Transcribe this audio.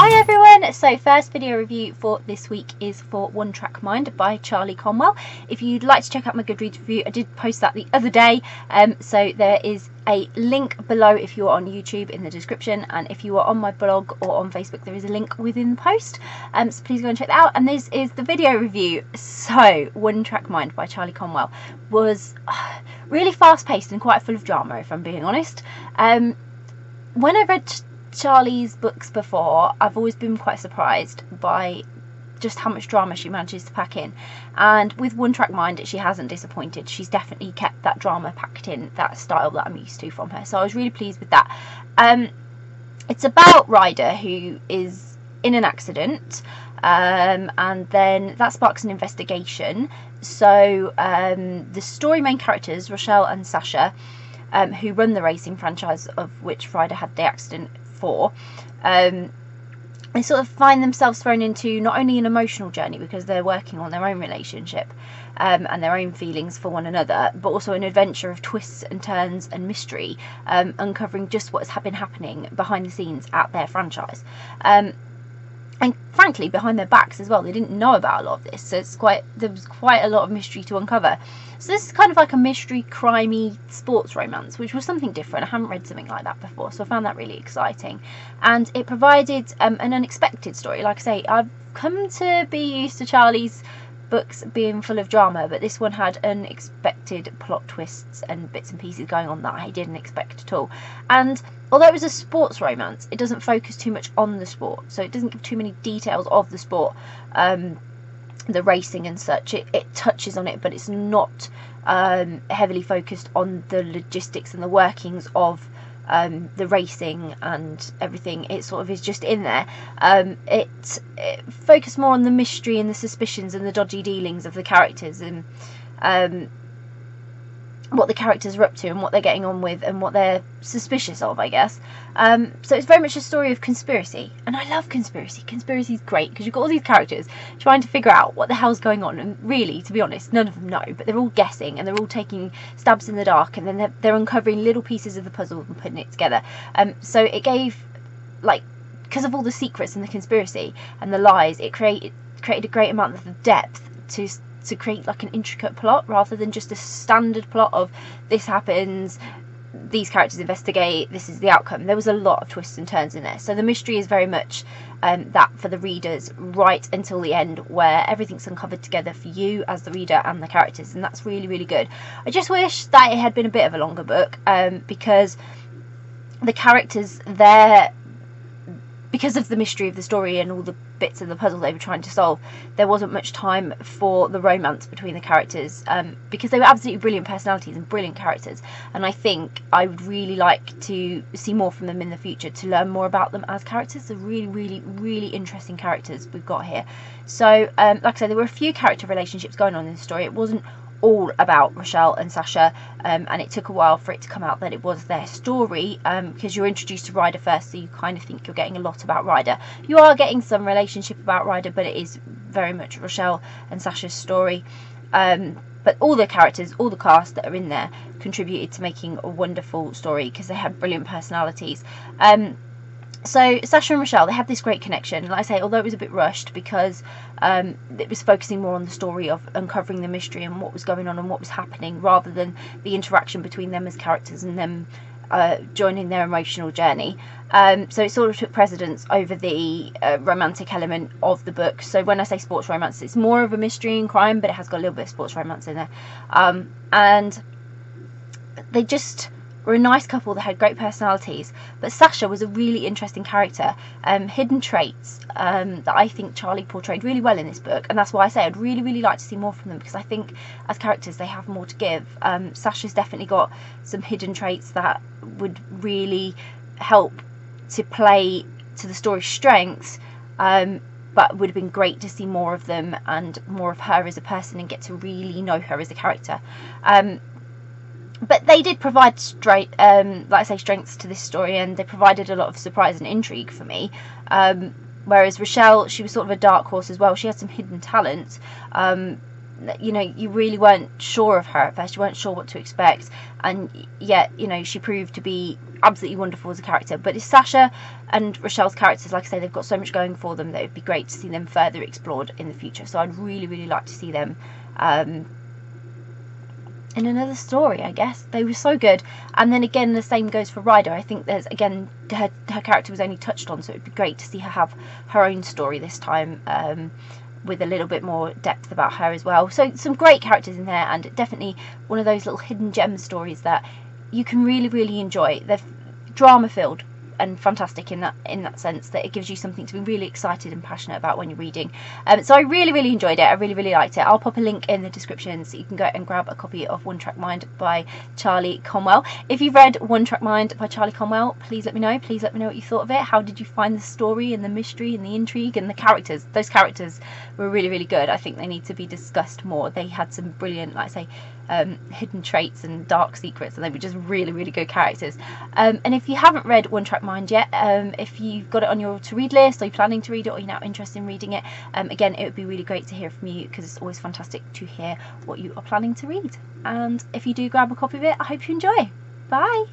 Hi everyone! So first video review for this week is for One Track Mind by Charlie Conwell. If you'd like to check out my Goodreads review, I did post that the other day, so there is a link below if you're on YouTube in the description, and if you are on my blog or on Facebook there is a link within the post, so please go and check that out. And this is the video review. So One Track Mind by Charlie Conwell was really fast paced and quite full of drama, if I'm being honest. When I read Charlie's books before, I've always been quite surprised by just how much drama she manages to pack in, and with One Track Mind she hasn't disappointed. She's definitely kept that drama packed in, that style that I'm used to from her, so I was really pleased with that. It's about Ryder, who is in an accident, and then that sparks an investigation. So the story main characters, Rochelle and Sasha, who run the racing franchise of which Ryder had the accident for, they sort of find themselves thrown into not only an emotional journey because they're working on their own relationship and their own feelings for one another, but also an adventure of twists and turns and mystery, uncovering just what has been happening behind the scenes at their franchise. And frankly, behind their backs as well. They didn't know about a lot of this, so there was quite a lot of mystery to uncover. So this is kind of like a mystery, crimey sports romance, which was something different. I haven't read something like that before, so I found that really exciting. And it provided an unexpected story. Like I say, I've come to be used to Charlie's books being full of drama, but this one had unexpected plot twists and bits and pieces going on that I didn't expect at all. And although it was a sports romance, it doesn't focus too much on the sport, so it doesn't give too many details of the sport, the racing and such. It touches on it, but it's not heavily focused on the logistics and the workings of the racing and everything. It sort of is just in there. It focused more on the mystery and the suspicions and the dodgy dealings of the characters, and what the characters are up to and what they're getting on with and what they're suspicious of, I guess. So it's very much a story of conspiracy, and I love conspiracy. Conspiracy is great because you've got all these characters trying to figure out what the hell's going on, and really, to be honest, none of them know, but they're all guessing and they're all taking stabs in the dark, and then they're uncovering little pieces of the puzzle and putting it together. So it gave, like, because of all the secrets and the conspiracy and the lies, it created a great amount of depth to create like an intricate plot rather than just a standard plot of this happens, these characters investigate, this is the outcome. There was a lot of twists and turns in there, so the mystery is very much that for the readers right until the end, where everything's uncovered together for you as the reader and the characters, and that's really, really good. I just wish that it had been a bit of a longer book, because the characters there, because of the mystery of the story and all the bits of the puzzle they were trying to solve, there wasn't much time for the romance between the characters, because they were absolutely brilliant personalities and brilliant characters, and I think I would really like to see more from them in the future, to learn more about them as characters. They're really, really, really interesting characters we've got here. So like I said, there were a few character relationships going on in the story. It wasn't all about Rochelle and Sasha, and it took a while for it to come out that it was their story, because you're introduced to Ryder first, so you kind of think you're getting a lot about Ryder. You are getting some relationship about Ryder, but it is very much Rochelle and Sasha's story. But all the characters, all the cast that are in there contributed to making a wonderful story because they had brilliant personalities. So Sasha and Rochelle, they had this great connection. Like I say, although it was a bit rushed because it was focusing more on the story of uncovering the mystery and what was going on and what was happening, rather than the interaction between them as characters and them joining their emotional journey. So it sort of took precedence over the romantic element of the book. So when I say sports romance, it's more of a mystery and crime, but it has got a little bit of sports romance in there. And they just were a nice couple that had great personalities. But Sasha was a really interesting character, hidden traits that I think Charlie portrayed really well in this book, and that's why I say I'd really, really like to see more from them, because I think as characters they have more to give. Sasha's definitely got some hidden traits that would really help to play to the story's strengths, but would have been great to see more of them and more of her as a person and get to really know her as a character. But they did provide like I say, strengths to this story, and they provided a lot of surprise and intrigue for me. Whereas Rochelle, she was sort of a dark horse as well. She had some hidden talents, you know, you really weren't sure of her at first. You weren't sure what to expect, and yet, you know, she proved to be absolutely wonderful as a character. But it's Sasha and Rochelle's characters, like I say, they've got so much going for them that it'd be great to see them further explored in the future. So I'd really, really like to see them in another story, I guess. They were so good. And then again, the same goes for Ryder. I think there's, again, her character was only touched on, so it'd be great to see her have her own story this time, with a little bit more depth about her as well. So some great characters in there, and definitely one of those little hidden gem stories that you can really, really enjoy. They're drama filled and fantastic in that sense, that it gives you something to be really excited and passionate about when you're reading. So I really, really enjoyed it. I really, really liked it. I'll pop a link in the description so you can go and grab a copy of One Track Mind by Charlie Conwell. If you've read One Track Mind by Charlie Conwell, please let me know. Please let me know what you thought of it. How did you find the story and the mystery and the intrigue and the characters? Those characters were really, really good. I think they need to be discussed more. They had some brilliant, like I say, hidden traits and dark secrets, and they were just really, really good characters. And if you haven't read One Track Mind yet, if you've got it on your to read list, or you're planning to read it, or you're now interested in reading it, again, it would be really great to hear from you, because it's always fantastic to hear what you are planning to read. And if you do grab a copy of it, I hope you enjoy. Bye.